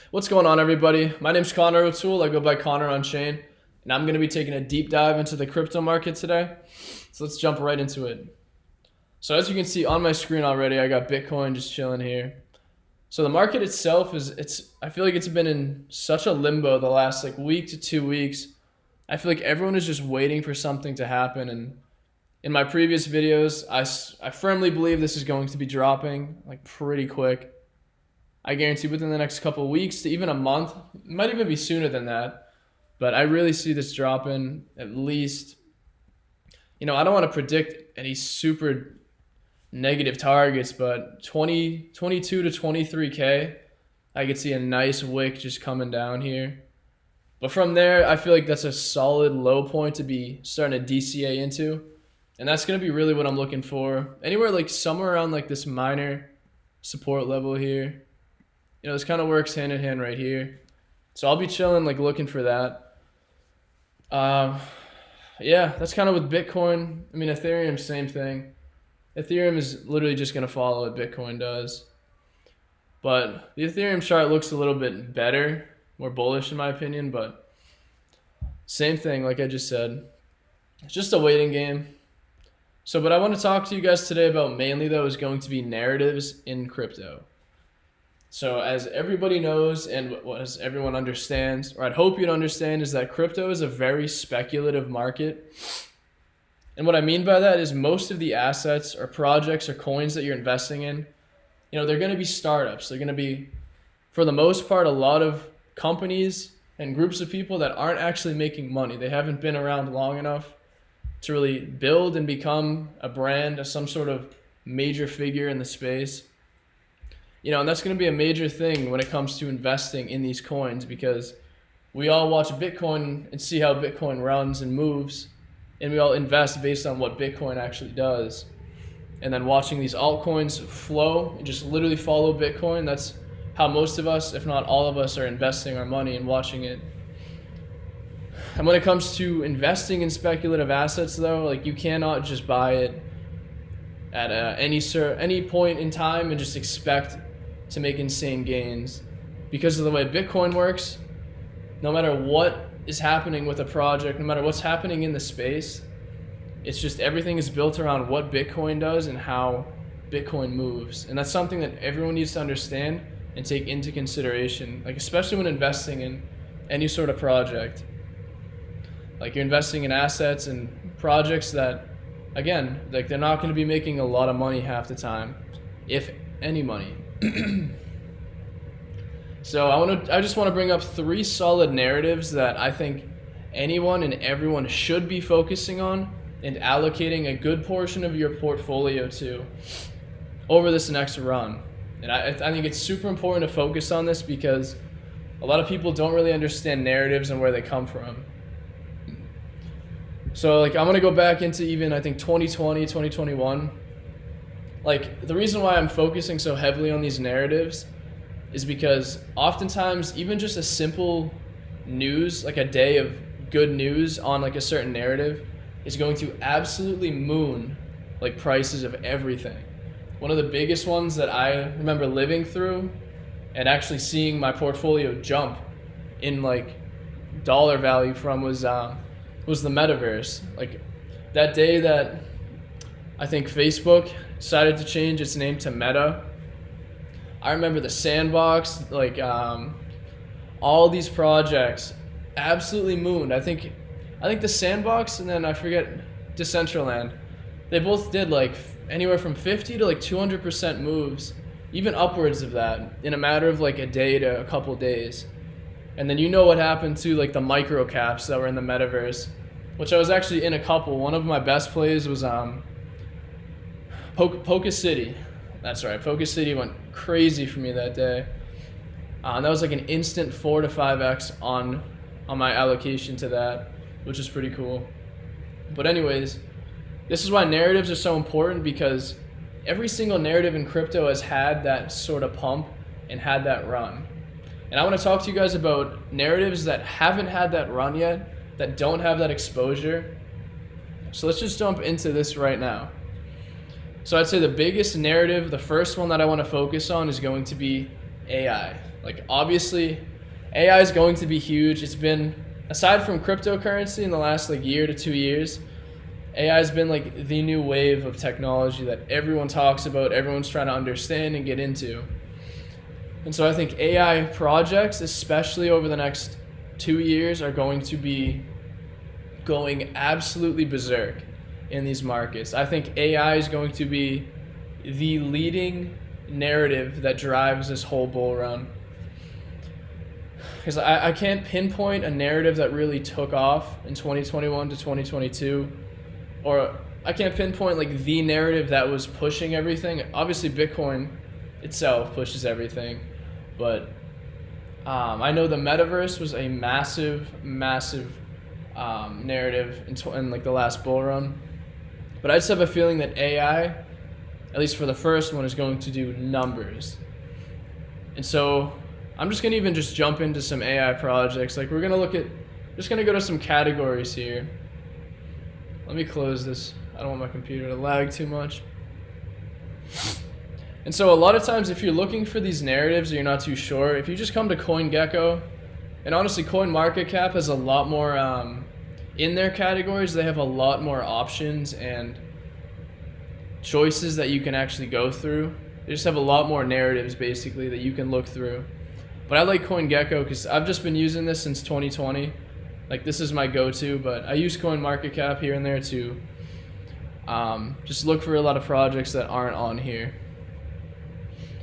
What's going on, everybody? My name's Connor O'Toole. I go by Connor on Chain, and I'm going to be taking a deep dive into the crypto market today. So let's jump right into it. So as you can see on my screen already, I got Bitcoin just chilling here. So the market itself I feel like it's been in such a limbo the last week to 2 weeks. I feel like everyone is just waiting for something to happen. And in my previous videos, I firmly believe this is going to be dropping pretty quick. I guarantee within the next couple of weeks to even a month, it might even be sooner than that. But I really see this dropping at least, I don't want to predict any super negative targets, but 22 to 23K, I could see a nice wick just coming down here. But from there, I feel like that's a solid low point to be starting to DCA into. And that's going to be really what I'm looking for. Anywhere somewhere around this minor support level here. This kind of works hand in hand right here. So I'll be chilling, looking for that. Yeah, that's kind of with Bitcoin. I mean, Ethereum, same thing. Ethereum is literally just going to follow what Bitcoin does. But the Ethereum chart looks a little bit better, more bullish in my opinion, but same thing, like I just said. It's just a waiting game. So what I want to talk to you guys today about mainly, though, is going to be narratives in crypto. So as everybody knows and as everyone understands, or I'd hope you'd understand, is that crypto is a very speculative market. And what I mean by that is most of the assets or projects or coins that you're investing in, they're going to be startups. They're going to be, for the most part, a lot of companies and groups of people that aren't actually making money. They haven't been around long enough to really build and become a brand or some sort of major figure in the space. And that's going to be a major thing when it comes to investing in these coins, because we all watch Bitcoin and see how Bitcoin runs and moves, and we all invest based on what Bitcoin actually does. And then watching these altcoins flow and just literally follow Bitcoin, that's how most of us, if not all of us, are investing our money and watching it. And when it comes to investing in speculative assets, though, you cannot just buy it at any point in time and just expect to make insane gains. Because of the way Bitcoin works, no matter what is happening with a project, no matter what's happening in the space, it's just everything is built around what Bitcoin does and how Bitcoin moves. And that's something that everyone needs to understand and take into consideration, especially when investing in any sort of project. You're investing in assets and projects that, again, they're not going to be making a lot of money half the time, if any money. So I just want to bring up 3 solid narratives that I think anyone and everyone should be focusing on and allocating a good portion of your portfolio to over this next run. And I think it's super important to focus on this because a lot of people don't really understand narratives and where they come from. So I'm going to go back into even, I think, 2020, 2021. The reason why I'm focusing so heavily on these narratives is because oftentimes even just a simple news, a day of good news on a certain narrative is going to absolutely moon prices of everything. One of the biggest ones that I remember living through and actually seeing my portfolio jump in dollar value from was the metaverse. That day that I think Facebook decided to change its name to Meta, I remember the sandbox, all these projects absolutely mooned. I think the sandbox and then I forget Decentraland, they both did anywhere from 50 to 200% moves, even upwards of that in a matter of a day to a couple days. And then what happened to the micro caps that were in the metaverse, which I was actually in a couple. One of my best plays was Poca City. That's right. Poca City went crazy for me that day. And that was an instant 4 to 5x on my allocation to that, which is pretty cool. But anyways, this is why narratives are so important, because every single narrative in crypto has had that sort of pump and had that run. And I want to talk to you guys about narratives that haven't had that run yet, that don't have that exposure. So let's just jump into this right now. So I'd say the biggest narrative, the first one that I want to focus on, is going to be AI. Like obviously AI is going to be huge. It's been, aside from cryptocurrency in the last like year to 2 years, AI has been like the new wave of technology that everyone talks about, everyone's trying to understand and get into. And so I think AI projects, especially over the next 2 years, are going to be going absolutely berserk in these markets. I think AI is going to be the leading narrative that drives this whole bull run. Because I can't pinpoint a narrative that really took off in 2021 to 2022, or I can't pinpoint like the narrative that was pushing everything. Obviously Bitcoin itself pushes everything, but I know the metaverse was a massive narrative in like the last bull run, but I just have a feeling that AI, at least for the first one, is going to do numbers. And so I'm just gonna even just jump into some AI projects. Like we're gonna look at, just gonna go to some categories here. Let me close this. I don't want my computer to lag too much. And so a lot of times if you're looking for these narratives or you're not too sure, if you just come to CoinGecko, and honestly CoinMarketCap has a lot more, in their categories, they have a lot more options and choices that you can actually go through. They just have a lot more narratives basically that you can look through. But I like CoinGecko because I've just been using this since 2020. Like this is my go-to, but I use CoinMarketCap here and there to just look for a lot of projects that aren't on here.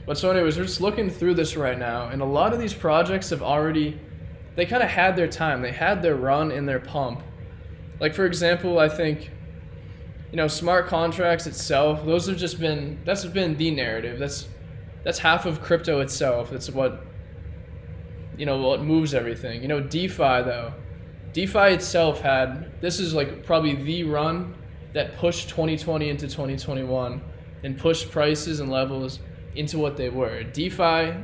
But so anyways, we're just looking through this right now, and a lot of these projects have already, they kind of had their time. They had their run in their pump. Like for example, I think, you know, smart contracts itself, those have just been, that's been the narrative. That's half of crypto itself. That's what, you know, what moves everything. You know, DeFi though, DeFi itself had, this is like probably the run that pushed 2020 into 2021 and pushed prices and levels into what they were. DeFi,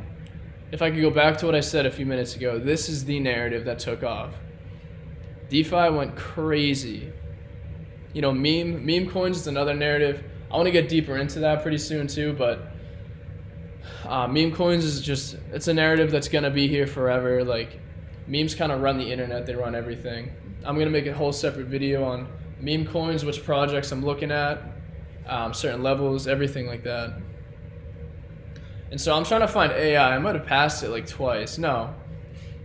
if I could go back to what I said a few minutes ago, this is the narrative that took off. DeFi went crazy. You know, meme coins is another narrative. I want to get deeper into that pretty soon too, but meme coins is just, it's a narrative that's going to be here forever. Like memes kind of run the internet, they run everything. I'm going to make a whole separate video on meme coins, which projects I'm looking at, certain levels, everything like that. And so I'm trying to find AI. I might have passed it like twice. No.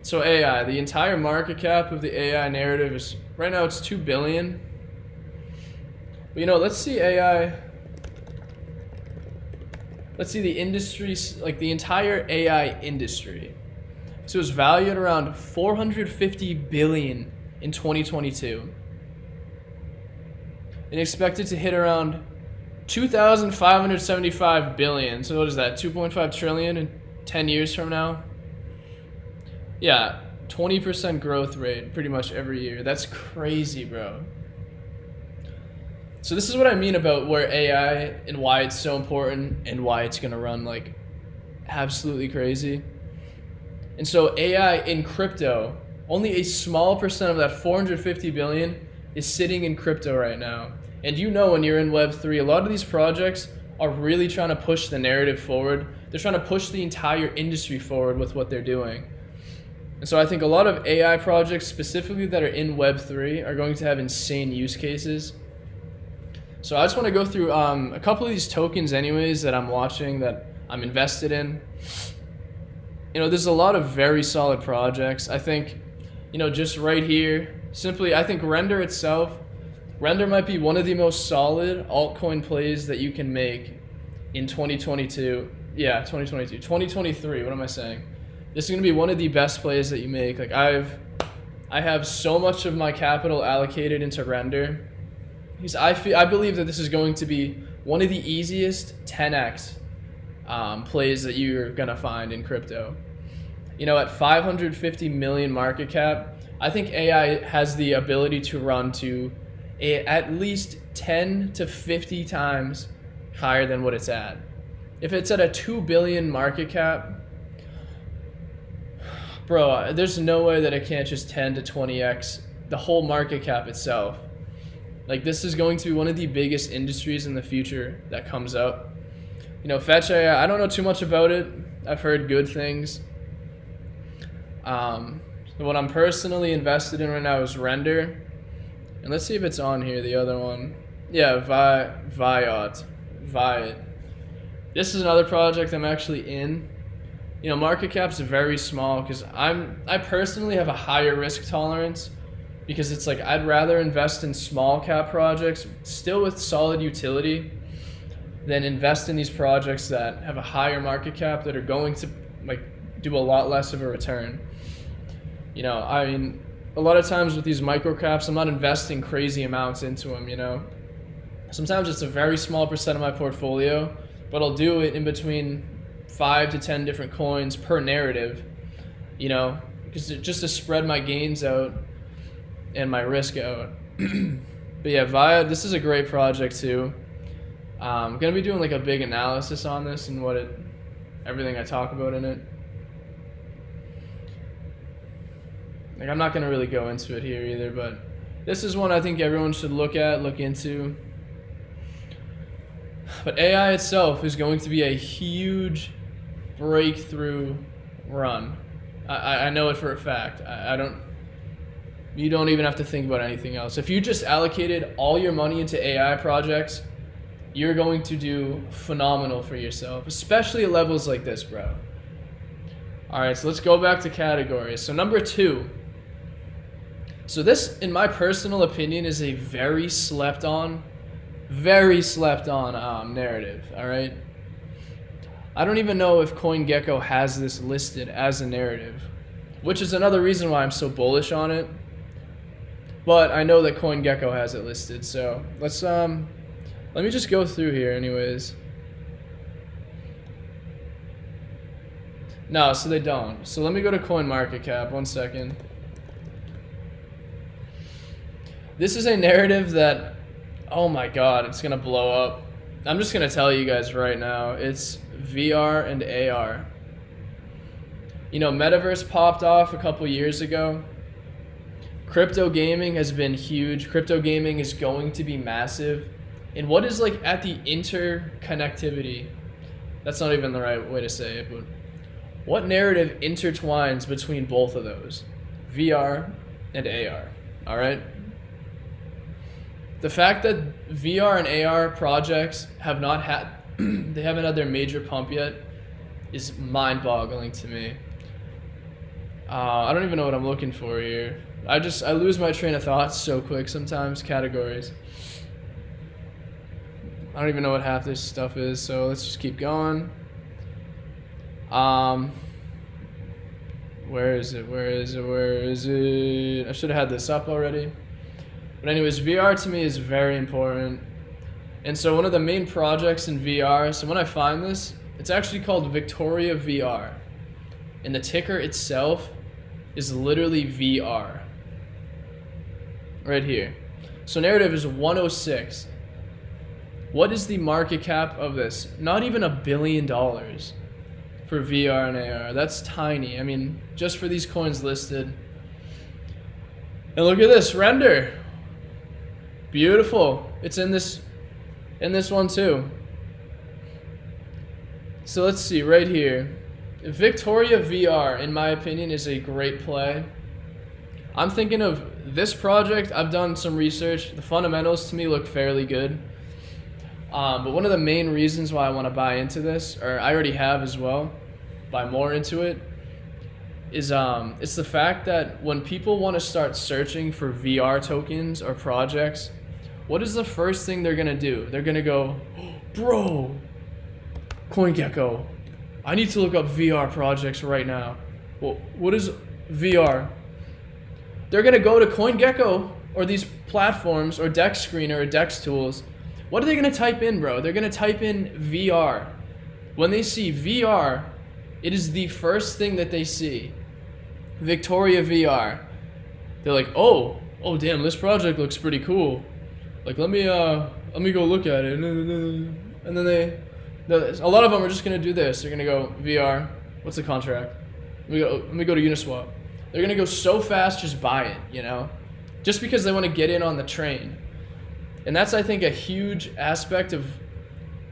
So AI, the entire market cap of the AI narrative is, right now it's 2 billion. But you know, let's see AI. Let's see the industry, like the entire AI industry. So it's valued around 450 billion in 2022. And expected to hit around 2,575 billion. So what is that? 2.5 trillion in 10 years from now? Yeah, 20% growth rate pretty much every year. That's crazy, bro. So this is what I mean about where AI and why it's so important and why it's gonna run like absolutely crazy. And so AI in crypto, only a small percent of that 450 billion is sitting in crypto right now. And you know, when you're in Web3, a lot of these projects are really trying to push the narrative forward. They're trying to push the entire industry forward with what they're doing. And so I think a lot of AI projects specifically that are in Web3 are going to have insane use cases. So I just want to go through a couple of these tokens anyways that I'm watching, that I'm invested in. You know, there's a lot of very solid projects. I think, you know, just right here, simply, I think Render itself, Render might be one of the most solid altcoin plays that you can make in 2022. Yeah, 2022, 2023, what am I saying? This is going to be one of the best plays that you make. Like I have so much of my capital allocated into Render, because I believe that this is going to be one of the easiest 10x plays that you're going to find in crypto. You know, at 550 million market cap, I think AI has the ability to run to at least 10 to 50 times higher than what it's at. If it's at a 2 billion market cap, bro, there's no way that it can't just 10 to 20x the whole market cap itself. Like, this is going to be one of the biggest industries in the future that comes up. You know, Fetch AI, I don't know too much about it. I've heard good things. So what I'm personally invested in right now is Render. And let's see if it's on here, the other one. Yeah, Viot. This is another project I'm actually in. You know, market cap's very small because I personally have a higher risk tolerance, because it's like I'd rather invest in small cap projects still with solid utility than invest in these projects that have a higher market cap that are going to like do a lot less of a return. You know, I mean, a lot of times with these micro caps, I'm not investing crazy amounts into them, you know. Sometimes it's a very small percent of my portfolio, but I'll do it in between 5 to 10 different coins per narrative, you know, just to spread my gains out and my risk out. But yeah, Viot, this is a great project too. I'm gonna be doing like a big analysis on this and everything I talk about in it. Like, I'm not gonna really go into it here either, but this is one I think everyone should look into. But AI itself is going to be a huge breakthrough run. I know it for a fact. You don't even have to think about anything else. If you just allocated all your money into AI projects, you're going to do phenomenal for yourself, especially at levels like this, bro. All right, so let's go back to categories. So number 2. So this, in my personal opinion, is a very slept on narrative, all right? I don't even know if CoinGecko has this listed as a narrative, which is another reason why I'm so bullish on it. But I know that CoinGecko has it listed, so let me just go through here anyways. No, so they don't. So let me go to CoinMarketCap, 1 second. This is a narrative that, oh my god, it's gonna blow up. I'm just gonna tell you guys right now, it's VR and AR. You know, Metaverse popped off a couple years ago. Crypto gaming has been huge. Crypto gaming is going to be massive. And what is like at the interconnectivity? That's not even the right way to say it, but what narrative intertwines between both of those? VR and AR, all right? The fact that VR and AR projects have not had, they haven't had their major pump yet is mind-boggling to me. I don't even know what I'm looking for here. I lose my train of thought so quick sometimes. Categories. I don't even know what half this stuff is, so let's just keep going. Where is it? I should have had this up already. But anyways, VR to me is very important. And so one of the main projects in VR, so when I find this, it's actually called Victoria VR. And the ticker itself is literally VR. Right here. So narrative is 106. What is the market cap of this? Not even $1 billion for VR and AR. That's tiny. I mean, just for these coins listed. And look at this, Render. Beautiful. It's in this one too. So let's see right here. Victoria VR, in my opinion, is a great play. I'm thinking of this project. I've done some research. The fundamentals to me look fairly good. But one of the main reasons why I want to buy into this, or I already have as well, buy more into it, is it's the fact that when people want to start searching for VR tokens or projects, what is the first thing they're going to do? They're going to go, bro, CoinGecko, I need to look up VR projects right now. Well, what is VR? They're going to go to CoinGecko or these platforms or Dex Screener or Dex Tools. What are they going to type in, bro? They're going to type in VR. When they see VR, it is the first thing that they see. Victoria VR. They're like, oh damn, this project looks pretty cool. Like, let me go look at it. And then a lot of them are just gonna do this. They're gonna go VR. What's the contract? Let me go to Uniswap. They're gonna go so fast, just buy it, you know, just because they want to get in on the train. And that's, I think, a huge aspect of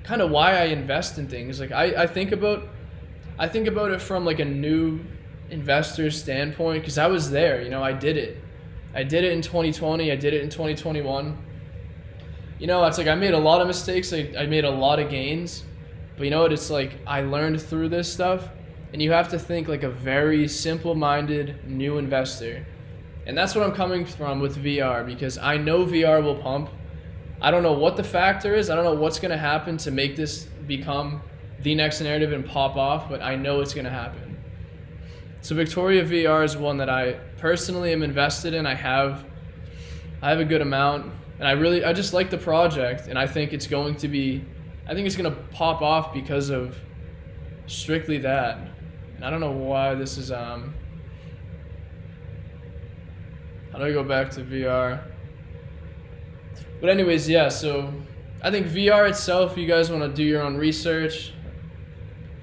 kind of why I invest in things. Like I think about it from like a new investor's standpoint, because I was there, you know, I did it. I did it in 2020, I did it in 2021. You know, it's like I made a lot of mistakes, I made a lot of gains, but you know what, it's like I learned through this stuff, and you have to think like a very simple-minded new investor. And that's what I'm coming from with VR, because I know VR will pump. I don't know what the factor is, I don't know what's going to happen to make this become the next narrative and pop off, but I know it's going to happen. So Victoria VR is one that I personally am invested in. I have a good amount, and I just like the project, and I think it's going to pop off because of strictly that. And I don't know why this is how do I go back to VR? But anyways, yeah, so I think VR itself, you guys want to do your own research,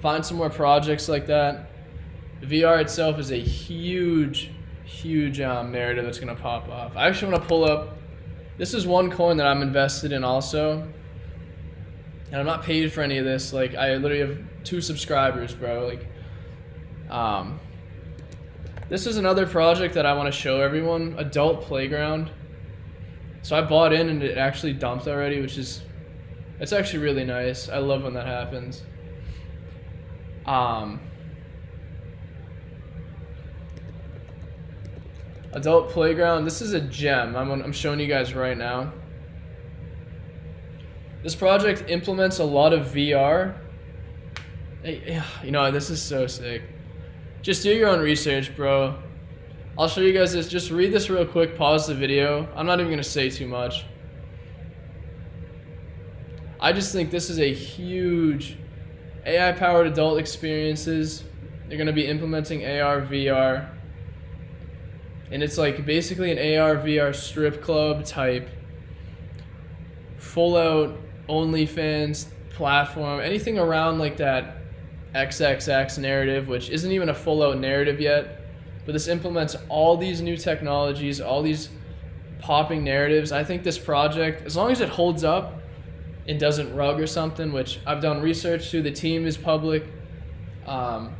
find some more projects like that. VR itself is a huge narrative that's going to pop off. I actually want to pull up, this is one coin that I'm invested in also, and I'm not paid for any of this. Like, I literally have 2 subscribers, bro. Like, this is another project that I want to show everyone, Adult Playground. So I bought in and it actually dumped already, it's actually really nice. I love when that happens. Adult Playground, this is a gem. I'm showing you guys right now. This project implements a lot of VR. You know, this is so sick. Just do your own research, bro. I'll show you guys this. Just read this real quick, pause the video. I'm not even gonna say too much. I just think this is a huge AI-powered adult experiences. They're gonna be implementing AR, VR. And it's like basically an AR, VR strip club type, full out OnlyFans platform, anything around like that XXX narrative, which isn't even a full out narrative yet, but this implements all these new technologies, all these popping narratives. I think this project, as long as it holds up and doesn't rug or something, which I've done research to, the team is public, I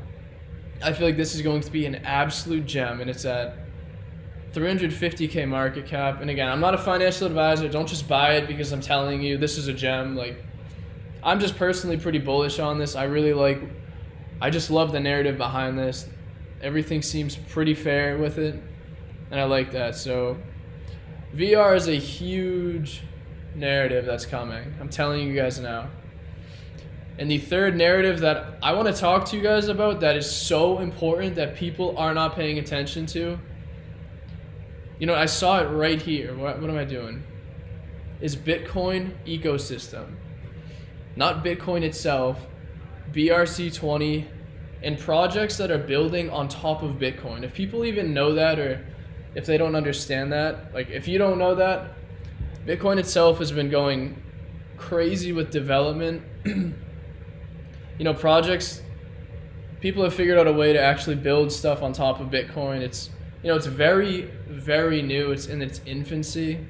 feel like this is going to be an absolute gem, and it's at 350K market cap. And again, I'm not a financial advisor. Don't just buy it because I'm telling you this is a gem. Like, I'm just personally pretty bullish on this. I just love the narrative behind this. Everything seems pretty fair with it, and I like that. So VR is a huge narrative that's coming. I'm telling you guys now. And the third narrative that I want to talk to you guys about that is so important that people are not paying attention to, you know, I saw it right here. What am I doing? Is Bitcoin ecosystem. Not Bitcoin itself, BRC20, and projects that are building on top of Bitcoin. If people even know that, or if they don't understand that, like if you don't know that, Bitcoin itself has been going crazy with development. You know, projects, people have figured out a way to actually build stuff on top of Bitcoin. It's, you know, it's very, very new. It's in its infancy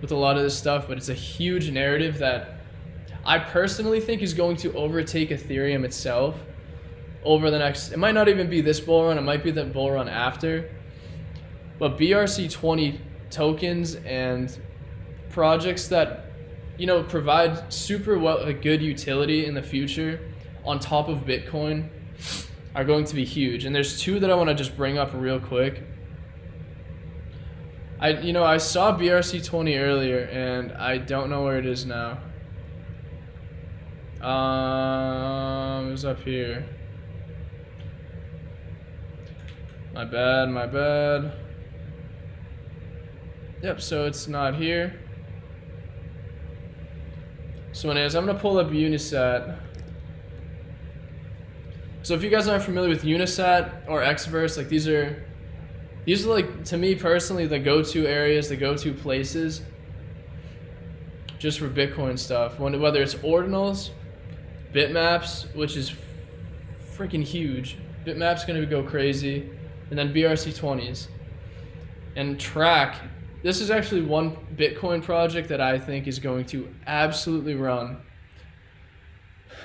with a lot of this stuff, but it's a huge narrative that I personally think is going to overtake Ethereum itself over the next, it might not even be this bull run, it might be the bull run after, but BRC20 tokens and projects that, you know, provide super a good utility in the future on top of Bitcoin are going to be huge. And there's 2 that I want to just bring up real quick. I saw BRC20 earlier and I don't know where it is now. It was up here. My bad. Yep, so it's not here. So anyways, I'm gonna pull up Unisat. So if you guys aren't familiar with Unisat or Xverse, like these are like, to me personally, the go-to areas, the go-to places just for Bitcoin stuff. Whether it's ordinals, bitmaps, which is freaking huge. Bitmap's gonna go crazy. And then BRC20s. And Track. This is actually one Bitcoin project that I think is going to absolutely run.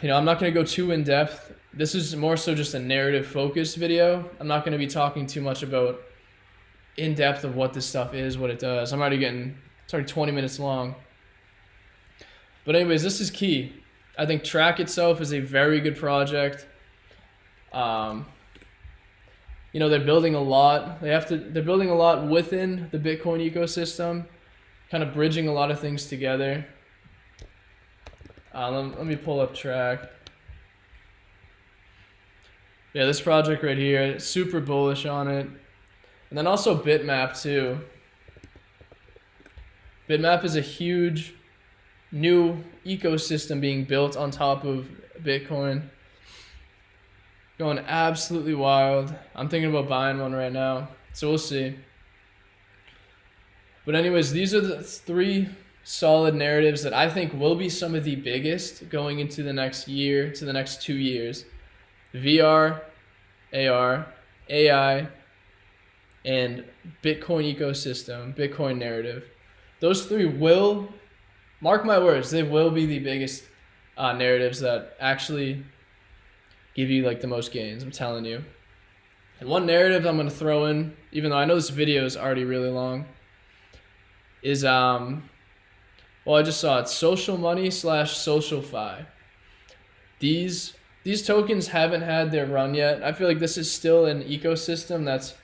You know, I'm not going to go too in depth this is more so just a narrative focused video. I'm not going to be talking too much about in depth of what this stuff is, what it does. I'm already getting, it's already 20 minutes long. But anyways, this is key. I think Track itself is a very good project. You know, they're building a lot. They're building a lot within the Bitcoin ecosystem, kind of bridging a lot of things together. Let me pull up Track. Yeah, this project right here, super bullish on it. And then also Bitmap too. Bitmap is a huge new ecosystem being built on top of Bitcoin. Going absolutely wild. I'm thinking about buying one right now, so we'll see. But anyways, these are the 3 solid narratives that I think will be some of the biggest going into the next year to the next 2 years. VR, AR, AI, and Bitcoin ecosystem, Bitcoin narrative. Those 3 will, mark my words, they will be the biggest narratives that actually give you like the most gains, I'm telling you. And one narrative I'm going to throw in, even though I know this video is already really long, is well, I just saw it, social money / SocialFi. These tokens haven't had their run yet. I feel like this is still an ecosystem that's,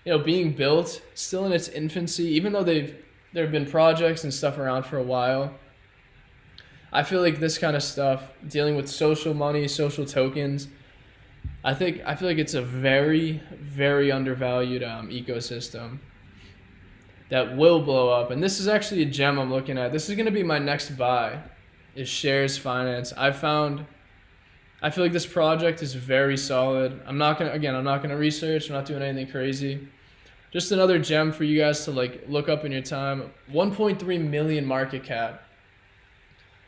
you know, being built, still in its infancy, even though there have been projects and stuff around for a while. I feel like this kind of stuff, dealing with social money, social tokens, I feel like it's a very, very undervalued ecosystem that will blow up. And this is actually a gem I'm looking at. This is going to be my next buy, is Shares Finance. I feel like this project is very solid. I'm not gonna research. I'm not doing anything crazy. Just another gem for you guys to like look up in your time. 1.3 million market cap.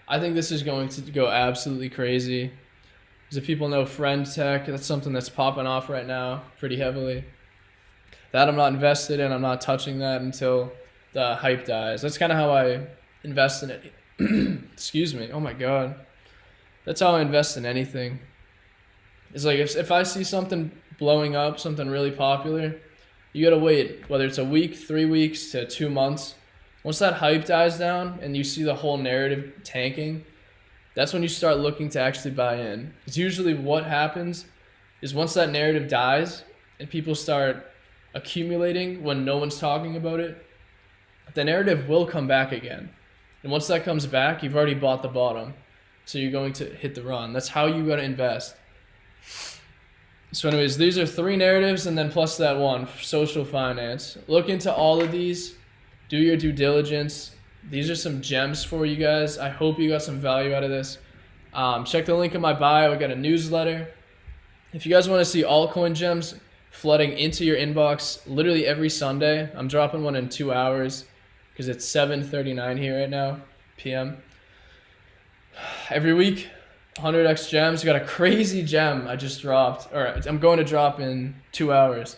I think this is going to go absolutely crazy. Because if people know Friend Tech, that's something that's popping off right now pretty heavily. That I'm not invested in. I'm not touching that until the hype dies. That's kind of how I invest in it. Excuse me. Oh my God. That's how I invest in anything. It's like if I see something blowing up, something really popular, you gotta wait, whether it's a week, 3 weeks to 2 months. Once that hype dies down and you see the whole narrative tanking, that's when you start looking to actually buy in. Because usually what happens is once that narrative dies and people start accumulating when no one's talking about it, the narrative will come back again. And once that comes back, you've already bought the bottom. So you're going to hit the run. That's how you gotta invest. So anyways, these are 3 narratives and then plus that one, social finance. Look into all of these. Do your due diligence. These are some gems for you guys. I hope you got some value out of this. Check the link in my bio. I got a newsletter. If you guys want to see altcoin gems flooding into your inbox literally every Sunday, I'm dropping one in 2 hours because it's 7:39 here right now, p.m. Every week, 100x gems. Got a crazy gem I just dropped, or I'm going to drop in 2 hours.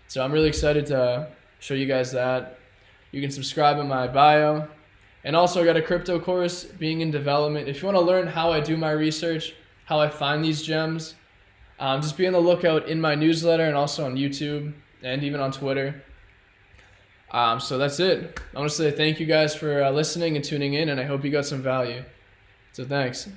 So I'm really excited to show you guys that. You can subscribe in my bio. And also I got a crypto course being in development. If you want to learn how I do my research, how I find these gems, just be on the lookout in my newsletter and also on YouTube and even on Twitter. So that's it. I want to say thank you guys for listening and tuning in, and I hope you got some value. So thanks.